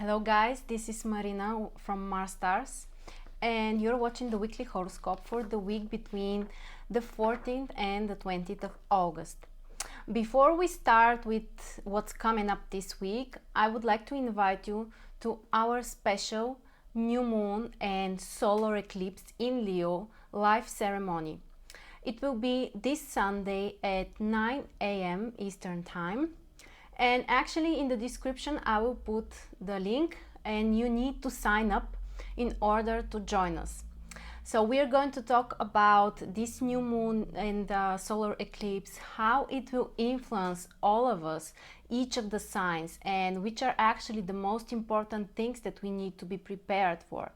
Hello guys, this is Marina from MarStars and you're watching the weekly horoscope for the week between the 14th and the 20th of August. Before we start with what's coming up this week, I would like to invite you to our special new moon and solar eclipse in Leo live ceremony. It will be this Sunday at 9 a.m. Eastern Time. And actually in the description I will put the link and you need to sign up in order to join us. So we are going to talk about this new moon and the solar eclipse, how it will influence all of us, each of the signs, and which are actually the most important things that we need to be prepared for.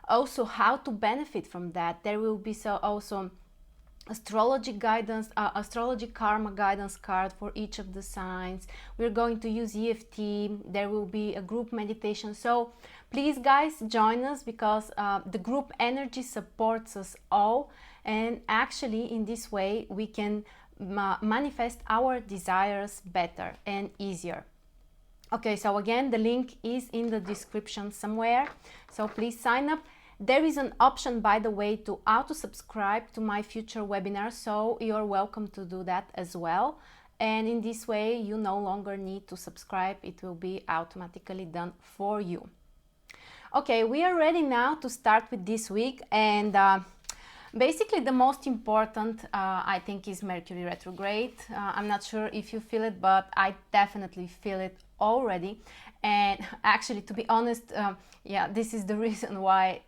Also how to benefit from that. There will be also astrology guidance, astrology karma guidance card for each of the signs. We're going to use EFT. There will be a group meditation. So please guys, join us because the group energy supports us all, and actually in this way we can manifest our desires better and easier. Okay, so again the link is in the description somewhere, so please sign up. There is an option, by the way, to auto-subscribe to my future webinars, so you're welcome to do that as well. And in this way, you no longer need to subscribe. It will be automatically done for you. Okay, we are ready now to start with this week. And basically, the most important, I think, is Mercury Retrograde. I'm not sure if you feel it, but I definitely feel it already. And actually, to be honest, yeah, this is the reason why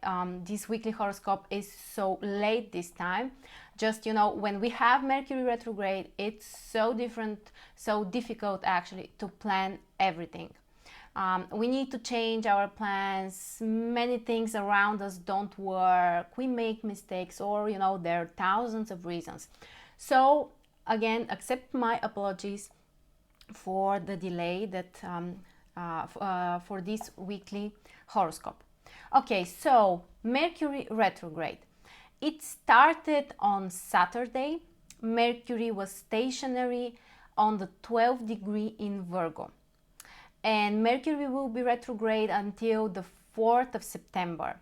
this weekly horoscope is so late this time. Just, you know, when we have Mercury retrograde, it's so difficult actually to plan everything. We need to change our plans. Many things around us don't work. We make mistakes, or, you know, there are thousands of reasons. So again, accept my apologies for the delay that for this weekly horoscope. Okay, so Mercury retrograde. It started on Saturday. Mercury was stationary on the 12th degree in Virgo. And Mercury will be retrograde until the 4th of September.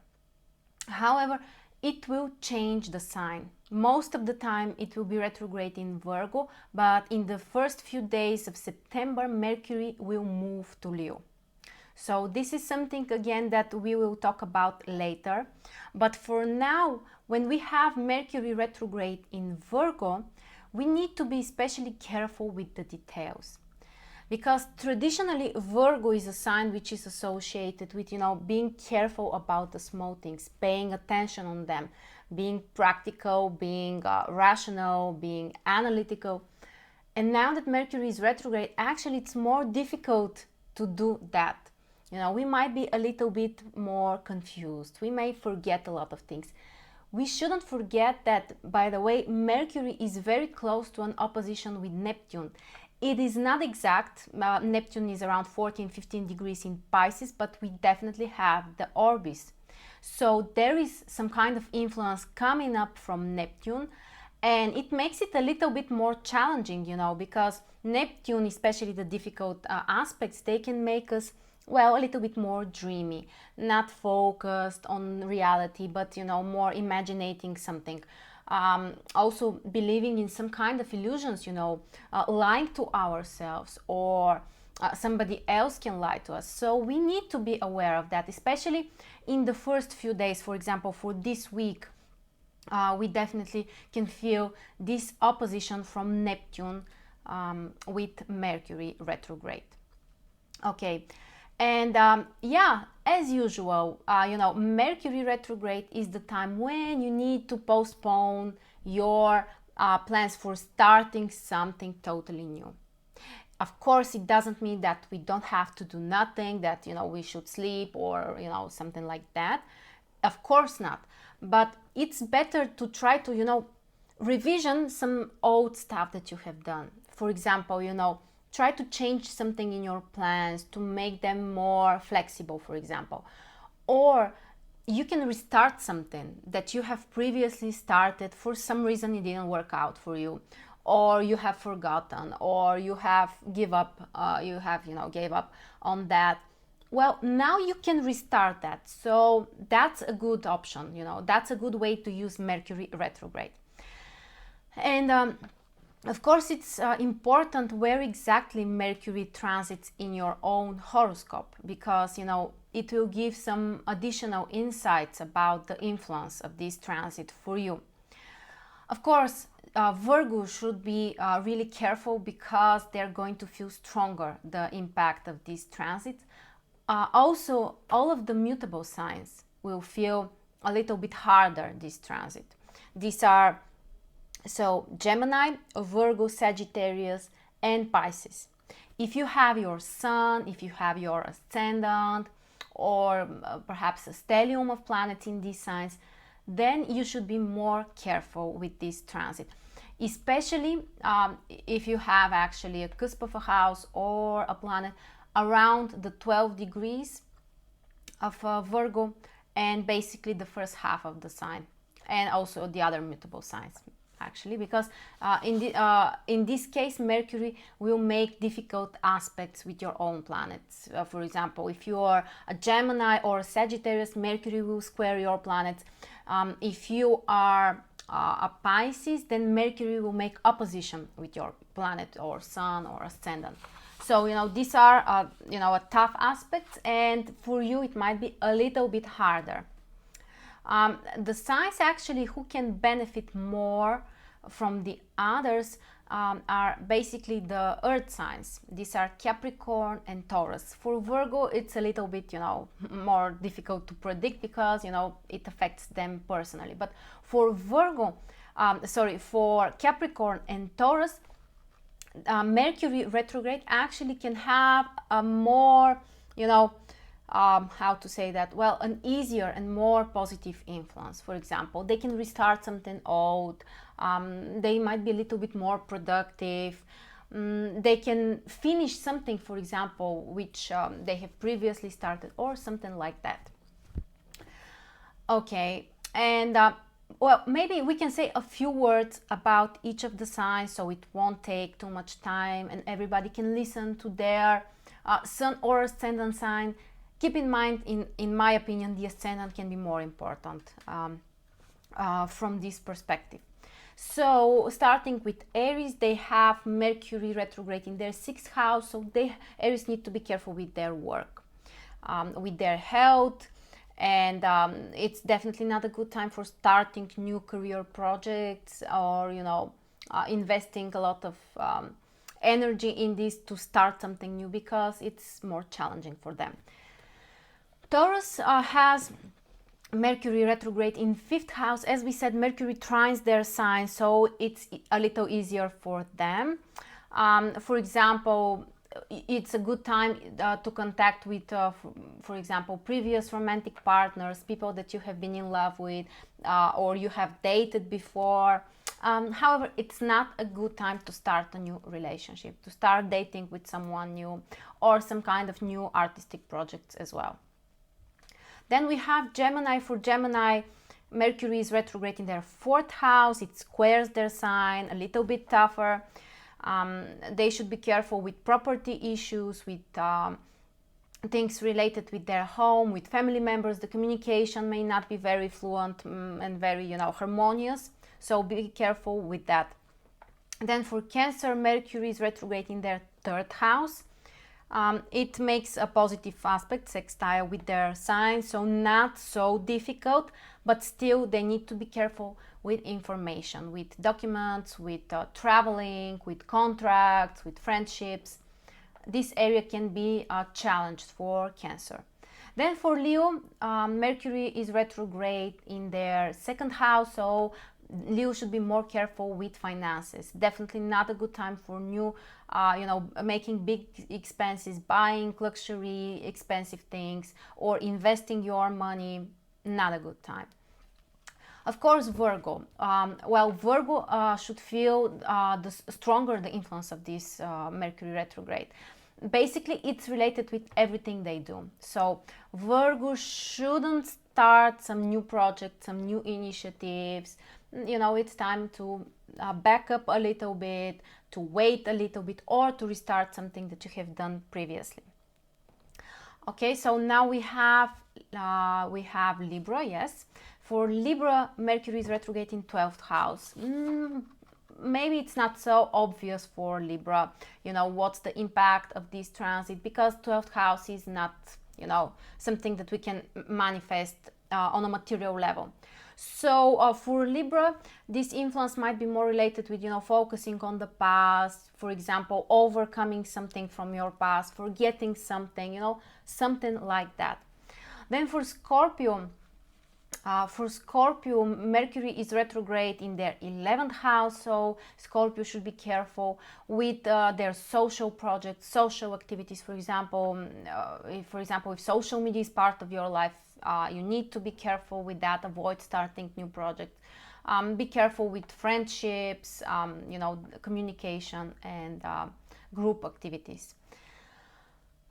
However, it will change the sign. Most of the time it will be retrograde in Virgo, but in the first few days of September, Mercury will move to Leo. So this is something again that we will talk about later. But for now, when we have Mercury retrograde in Virgo, we need to be especially careful with the details. Because traditionally Virgo is a sign which is associated with, you know, being careful about the small things, paying attention on them, being practical, being rational, being analytical. And now that Mercury is retrograde, actually it's more difficult to do that. You know, we might be a little bit more confused. We may forget a lot of things. We shouldn't forget that, by the way, Mercury is very close to an opposition with Neptune. It is not exact. Neptune is around 14-15 degrees in Pisces, but we definitely have the orbis. So there is some kind of influence coming up from Neptune, and it makes it a little bit more challenging, you know, because Neptune, especially the difficult aspects, they can make us, well, a little bit more dreamy, not focused on reality, but, you know, more imagining something. Also believing in some kind of illusions, you know, lying to ourselves, or somebody else can lie to us. So we need to be aware of that, especially in the first few days. For example, for this week, we definitely can feel this opposition from Neptune with Mercury retrograde. Okay. And yeah, as usual, you know, Mercury retrograde is the time when you need to postpone your plans for starting something totally new. Of course, it doesn't mean that we don't have to do nothing, that, you know, we should sleep or, you know, something like that. Of course not. But it's better to try to, you know, revision some old stuff that you have done. For example, you know, try to change something in your plans to make them more flexible, for example. Or you can restart something that you have previously started. For some reason it didn't work out for you, or you have forgotten, or you have gave up on that. well, now you can restart that. So that's a good option, you know, that's a good way to use Mercury retrograde. And of course, it's important where exactly Mercury transits in your own horoscope, because, you know, it will give some additional insights about the influence of this transit for you. Of course, Virgo should be really careful, because they're going to feel stronger the impact of this transit. Also, all of the mutable signs will feel a little bit harder this transit. These are Gemini, Virgo, Sagittarius, and Pisces. If you have your sun, if you have your ascendant, or perhaps a stellium of planets in these signs, then you should be more careful with this transit, especially if you have actually a cusp of a house or a planet around the 12 degrees of Virgo, and basically the first half of the sign, and also the other mutable signs, actually, because in this case, Mercury will make difficult aspects with your own planets. For example, if you are a Gemini or a Sagittarius, Mercury will square your planets. If you are a Pisces, then Mercury will make opposition with your planet or sun or ascendant. So, you know, these are, a tough aspects, and for you it might be a little bit harder. The signs actually who can benefit more from the others are basically the earth signs. These are Capricorn and Taurus. For Virgo, it's a little bit, more difficult to predict, because, it affects them personally. But for for Capricorn and Taurus, Mercury retrograde actually can have a more, how to say that? Well, an easier and more positive influence. For example, they can restart something old. They might be a little bit more productive. They can finish something, for example, which they have previously started, or something like that. Okay, and well, maybe we can say a few words about each of the signs, so it won't take too much time and everybody can listen to their sun or ascendant sign. Keep in mind, in my opinion, the ascendant can be more important from this perspective. So starting with Aries, they have Mercury retrograde in their 6th house, so Aries need to be careful with their work, with their health, and it's definitely not a good time for starting new career projects, or investing a lot of energy in this to start something new, because it's more challenging for them. Taurus has Mercury retrograde in 5th house. As we said, Mercury trines their sign, so it's a little easier for them. For example, it's a good time to contact with, for example, previous romantic partners, people that you have been in love with, or you have dated before. However, it's not a good time to start a new relationship, to start dating with someone new, or some kind of new artistic projects as well. Then we have Gemini. For Gemini, Mercury is retrograde in their 4th house. It squares their sign, a little bit tougher. They should be careful with property issues, with things related with their home, with family members. The communication may not be very fluent and very, harmonious. So be careful with that. Then for Cancer, Mercury is retrograde in their 3rd house. It makes a positive aspect, sextile with their sign, so not so difficult, but still they need to be careful with information, with documents, with traveling, with contracts, with friendships. This area can be a challenge for Cancer. Then for Leo, Mercury is retrograde in their 2nd house, so Leo should be more careful with finances. Definitely not a good time for new, making big expenses, buying luxury, expensive things, or investing your money. Not a good time. Of course, Virgo. Virgo should feel stronger the influence of this Mercury retrograde. Basically, it's related with everything they do. So Virgo shouldn't start some new projects, some new initiatives. It's time to back up a little bit, to wait a little bit, or to restart something that you have done previously. Okay, so now we have Libra. Yes, for Libra, Mercury is retrograde in 12th house. Maybe it's not so obvious for Libra, you know, what's the impact of this transit, because 12th house is not, you know, something that we can manifest on a material level. So for Libra, this influence might be more related with, you know, focusing on the past, for example, overcoming something from your past, forgetting something, you know, something like that. Then for Scorpio, Mercury is retrograde in their 11th house, so Scorpio should be careful with their social projects, social activities. For example, if social media is part of your life, you need to be careful with that. Avoid starting new projects. Be careful with friendships, you know, communication and group activities.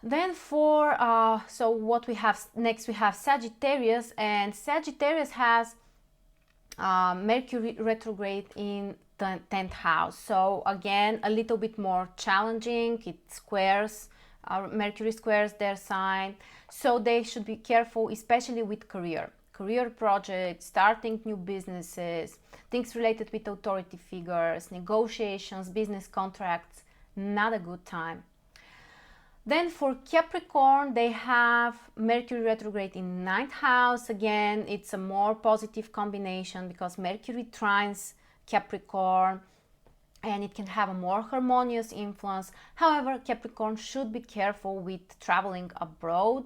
Then for so what we have next, we have Sagittarius, and Sagittarius has Mercury retrograde in the 10th house. So again, a little bit more challenging. It squares, Mercury squares their sign, so they should be careful, especially with career projects, starting new businesses, things related with authority figures, negotiations, business contracts. Not a good time. Then for Capricorn, they have Mercury retrograde in 9th house. Again, it's a more positive combination because Mercury trines Capricorn and it can have a more harmonious influence. However, Capricorn should be careful with traveling abroad.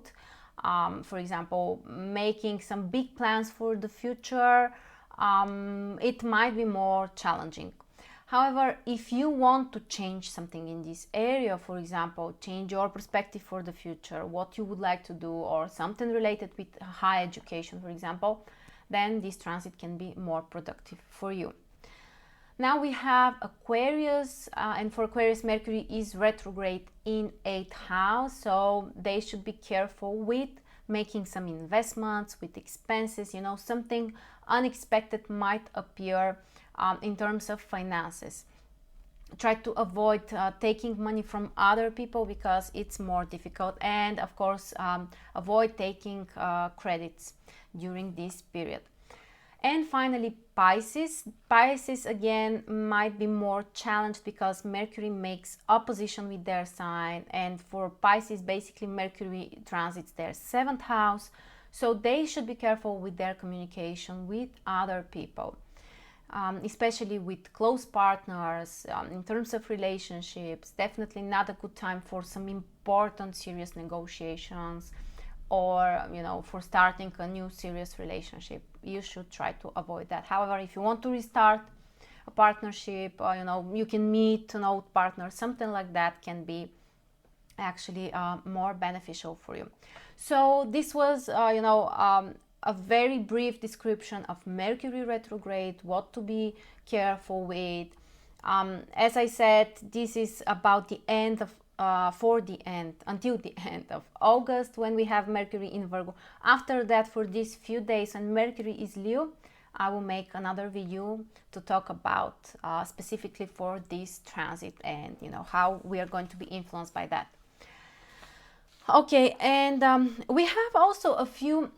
For example, making some big plans for the future. It might be more challenging. However, if you want to change something in this area, for example, change your perspective for the future, what you would like to do, or something related with higher education, for example, then this transit can be more productive for you. Now we have Aquarius, and for Aquarius, Mercury is retrograde in 8th house, so they should be careful with making some investments, with expenses, you know, something unexpected might appear in terms of finances. Try to avoid taking money from other people because it's more difficult, and of course avoid taking credits during this period. And finally, Pisces. Pisces again might be more challenged because Mercury makes opposition with their sign, and for Pisces basically Mercury transits their 7th house, so they should be careful with their communication with other people. Especially with close partners, in terms of relationships. Definitely not a good time for some important serious negotiations, or you know, for starting a new serious relationship. You should try to avoid that. However, if you want to restart a partnership, or you know, you can meet an old partner, something like that can be actually more beneficial for you. So this was a very brief description of Mercury retrograde, what to be careful with. As I said, this is about the end of until the end of August, when we have Mercury in Virgo. After that, for these few days when Mercury is Leo, I will make another video to talk about specifically for this transit, and you know, how we are going to be influenced by that. Okay, and we have also a few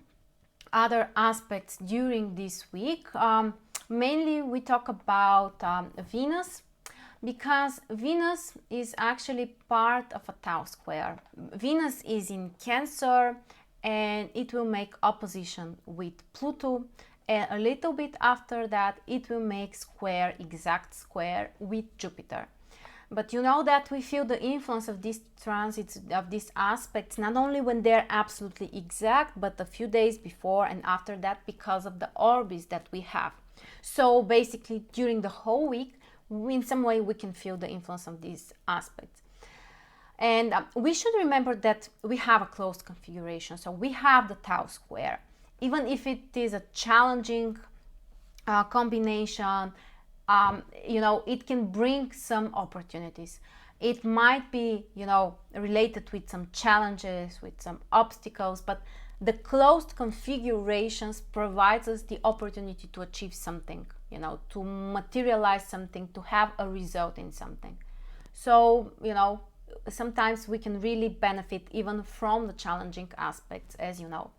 other aspects during this week. Mainly we talk about Venus, because Venus is actually part of a Tau square. Venus is in Cancer and it will make opposition with Pluto, and a little bit after that it will make exact square with Jupiter. But you know that we feel the influence of these transits, of these aspects, not only when they're absolutely exact, but a few days before and after that, because of the orbits that we have. So basically during the whole week, in some way we can feel the influence of these aspects. And we should remember that we have a closed configuration, so we have the Tau square. Even if it is a challenging combination, you know, it can bring some opportunities. It might be, you know, related with some challenges, with some obstacles, but the closed configurations provides us the opportunity to achieve something, you know, to materialize something, to have a result in something. So, you know, sometimes we can really benefit even from the challenging aspects, as you know.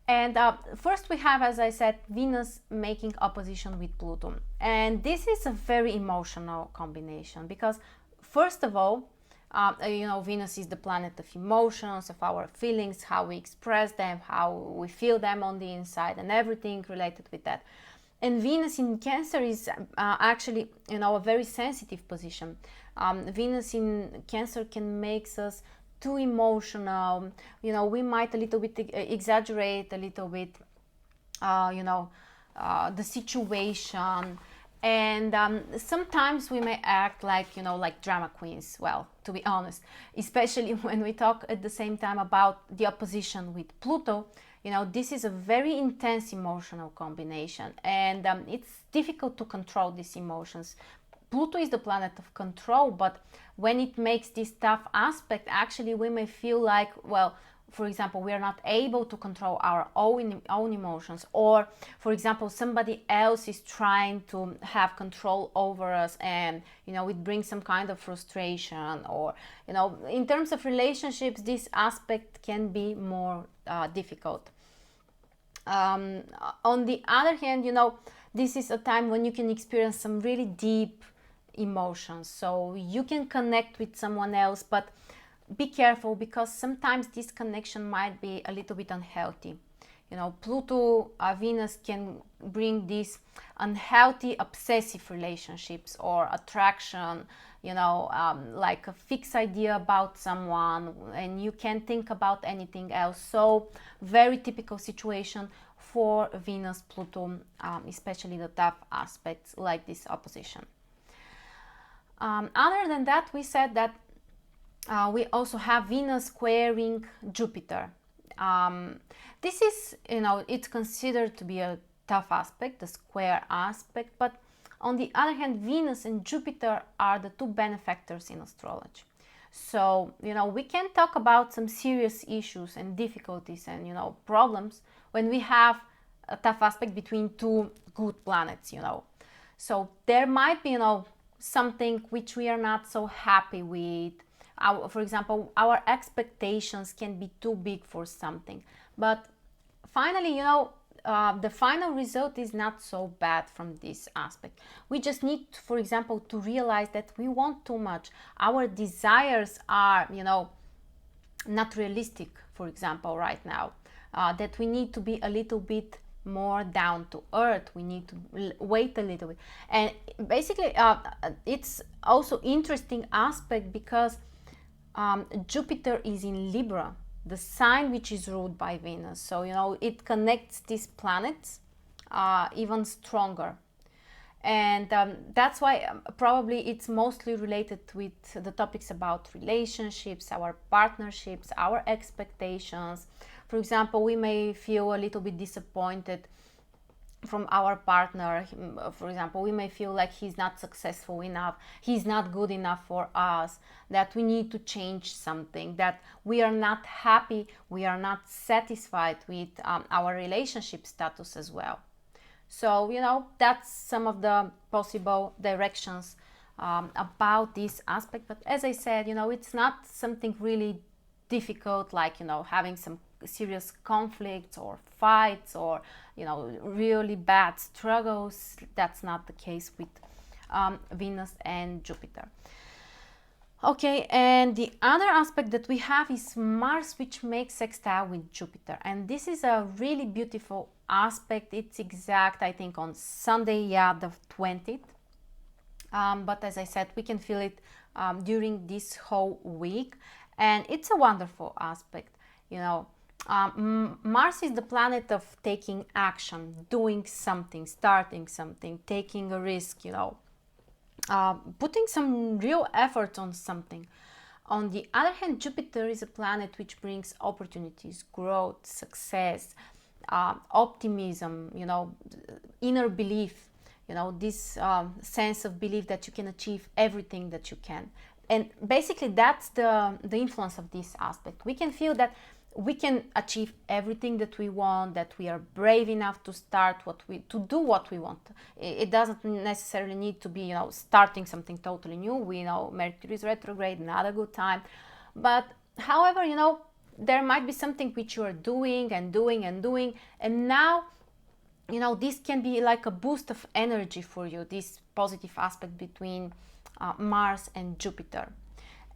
And first we have, as I said, Venus making opposition with Pluto. And this is a very emotional combination because, first of all, Venus is the planet of emotions, of our feelings, how we express them, how we feel them on the inside, and everything related with that. And Venus in Cancer is actually, a very sensitive position. Venus in Cancer can make us too emotional. We might a little bit exaggerate a little bit, the situation. And sometimes we may act like, like drama queens, well, to be honest, especially when we talk at the same time about the opposition with Pluto. This is a very intense emotional combination, and it's difficult to control these emotions. Pluto is the planet of control, but when it makes this tough aspect, actually we may feel like, well, for example, we are not able to control our own emotions, or for example, somebody else is trying to have control over us, and it brings some kind of frustration, or in terms of relationships, this aspect can be more difficult. On the other hand, this is a time when you can experience some really deep emotions, so you can connect with someone else, but be careful, because sometimes this connection might be a little bit unhealthy. Pluto, Venus can bring these unhealthy obsessive relationships or attraction, like a fixed idea about someone, and you can't think about anything else. So very typical situation for Venus, Pluto, especially the tough aspects like this opposition. Other than that, we said that we also have Venus squaring Jupiter. This is, it's considered to be a tough aspect, the square aspect, but on the other hand, Venus and Jupiter are the two benefactors in astrology. So, we can talk about some serious issues and difficulties and, problems when we have a tough aspect between two good planets, So there might be, something which we are not so happy with. For example, our expectations can be too big for something, but finally, the final result is not so bad from this aspect. We just need, for example, to realize that we want too much. Our desires are, not realistic, for example, right now. That we need to be a little bit more down to earth. We need to wait a little bit. And basically, it's also interesting aspect because Jupiter is in Libra, the sign which is ruled by Venus. So, it connects these planets even stronger. And that's why probably it's mostly related with the topics about relationships, our partnerships, our expectations. For example, we may feel a little bit disappointed from our partner. For example, we may feel like he's not successful enough, he's not good enough for us, that we need to change something, that we are not happy, we are not satisfied with our relationship status as well. So, that's some of the possible directions about this aspect. But as I said, it's not something really difficult, like, having some serious conflicts or fights or, really bad struggles. That's not the case with Venus and Jupiter. Okay, and the other aspect that we have is Mars, which makes sextile with Jupiter. And this is a really beautiful aspect. It's exact, I think, on Sunday, the 20th. But as I said, we can feel it during this whole week. And it's a wonderful aspect, Mars is the planet of taking action, doing something, starting something, taking a risk, putting some real effort on something. On the other hand, Jupiter is a planet which brings opportunities, growth, success, optimism, inner belief, this sense of belief that you can achieve everything that you can. And basically that's the influence of this aspect. We can feel that we can achieve everything that we want, that we are brave enough to to do what we want. It doesn't necessarily need to be, you know, starting something totally new. We know Mercury is retrograde, not a good time. But however, you know, there might be something which you are doing and doing and doing, and now, you know, this can be like a boost of energy for you, this positive aspect between Mars and Jupiter.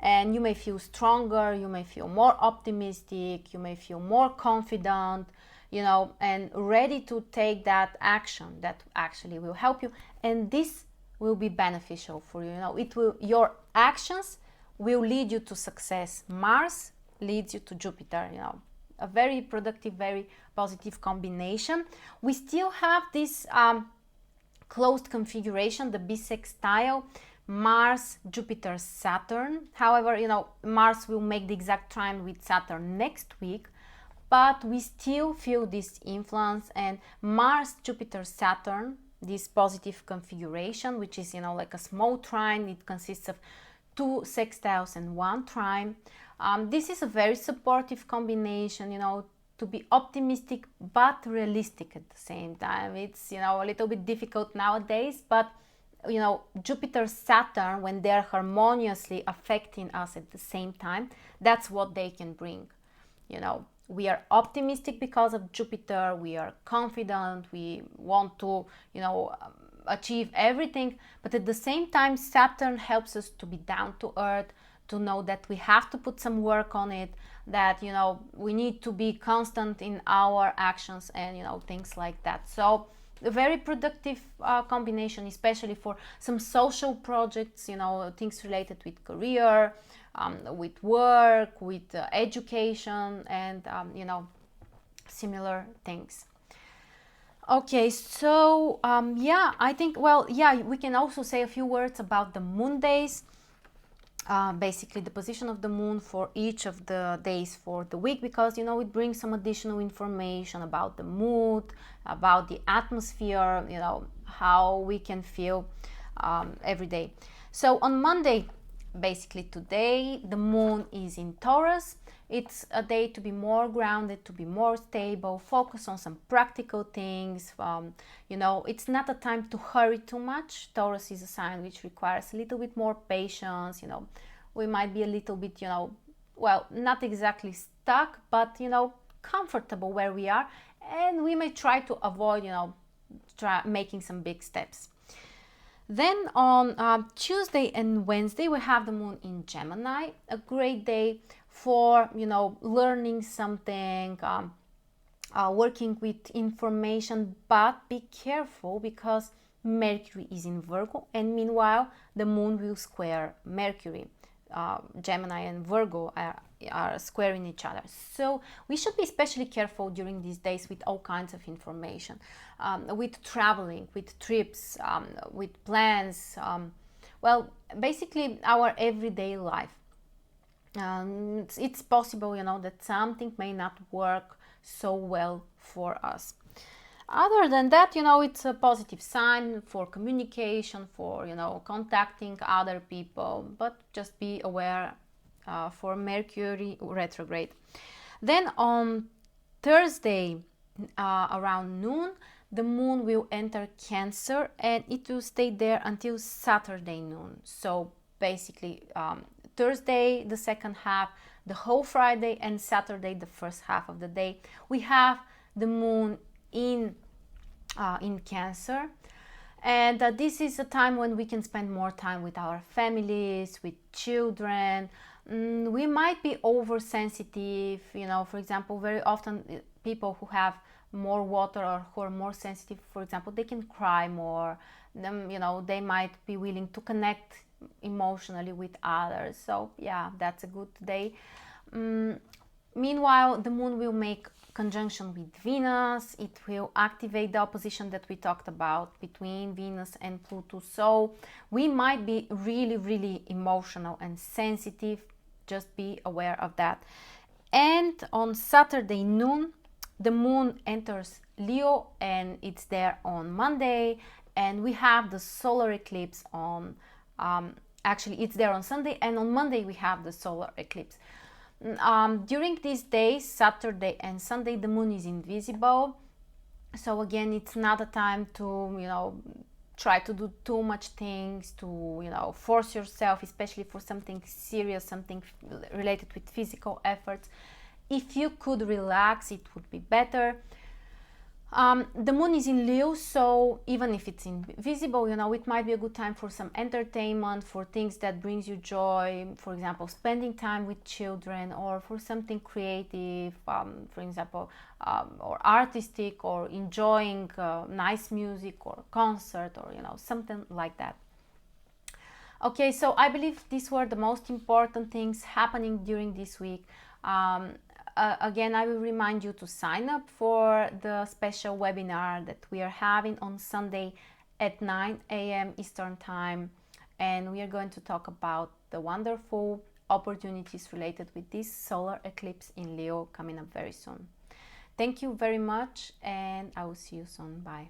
And you may feel stronger, you may feel more optimistic, you may feel more confident, you know, and ready to take that action that actually will help you. And this will be beneficial for you. You know, your actions will lead you to success. Mars leads you to Jupiter, you know, a very productive, very positive combination. We still have this closed configuration, the bisextile, Mars, Jupiter, Saturn. However, you know, Mars will make the exact trine with Saturn next week, but we still feel this influence. And Mars, Jupiter, Saturn, this positive configuration, which is, you know, like a small trine, it consists of 2 sextiles and 1 trine. This is a very supportive combination, you know, to be optimistic but realistic at the same time. It's, you know, a little bit difficult nowadays, but, you know, Jupiter, Saturn, when they're harmoniously affecting us at the same time, that's what they can bring. You know, we are optimistic because of Jupiter, we are confident, we want to, you know, achieve everything, but at the same time, Saturn helps us to be down to earth, to know that we have to put some work on it, that, you know, we need to be constant in our actions and, you know, things like that. So a very productive combination, especially for some social projects, you know, things related with career, with work, with education, and, you know, similar things. Okay, so yeah, I think, well, yeah, we can also say a few words about the moon days. Basically the position of the moon for each of the days for the week, because, you know, it brings some additional information about the mood, about the atmosphere, you know, how we can feel every day. So on Monday, basically today, the moon is in Taurus. It's a day to be more grounded, to be more stable, focus on some practical things. You know, it's not a time to hurry too much. Taurus is a sign which requires a little bit more patience. You know, we might be a little bit, you know, well, not exactly stuck, but, you know, comfortable where we are. And we may try to avoid, you know, making some big steps. Then on Tuesday and Wednesday, we have the moon in Gemini, a great day for, you know, learning something, working with information, but be careful because Mercury is in Virgo, and meanwhile the moon will square Mercury. Gemini and Virgo are squaring each other, so we should be especially careful during these days with all kinds of information, with traveling, with trips, with plans, well, basically our everyday life. It's possible, you know, that something may not work so well for us. Other than that, you know, it's a positive sign for communication, for, you know, contacting other people, but just be aware for Mercury retrograde. Then on Thursday around noon, the moon will enter Cancer, and it will stay there until Saturday noon. So basically Thursday the second half, the whole Friday, and Saturday the first half of the day, we have the moon in Cancer, and this is a time when we can spend more time with our families, with children. We might be oversensitive, you know, for example, very often people who have more water or who are more sensitive, for example, they can cry more. You know, they might be willing to connect emotionally with others. So yeah, that's a good day. Meanwhile, the moon will make conjunction with Venus. It will activate the opposition that we talked about between Venus and Pluto. So we might be really, really emotional and sensitive. Just be aware of that. And on Saturday noon, the moon enters Leo, and it's there on Monday. And we have the solar eclipse on, actually it's there on Sunday, and on Monday we have the solar eclipse. During these days, Saturday and Sunday, the moon is invisible. So again, it's not a time to, try to do too much things, to, force yourself, especially for something serious, something related with physical efforts. If you could relax, it would be better. The moon is in Leo, so even if it's invisible, it might be a good time for some entertainment, for things that brings you joy, for example, spending time with children, or for something creative, for example, or artistic, or enjoying nice music or concert, or something like that. Okay, so I believe these were the most important things happening during this week. Again, I will remind you to sign up for the special webinar that we are having on Sunday at 9 a.m. Eastern Time. And we are going to talk about the wonderful opportunities related with this solar eclipse in Leo coming up very soon. Thank you very much, and I will see you soon. Bye.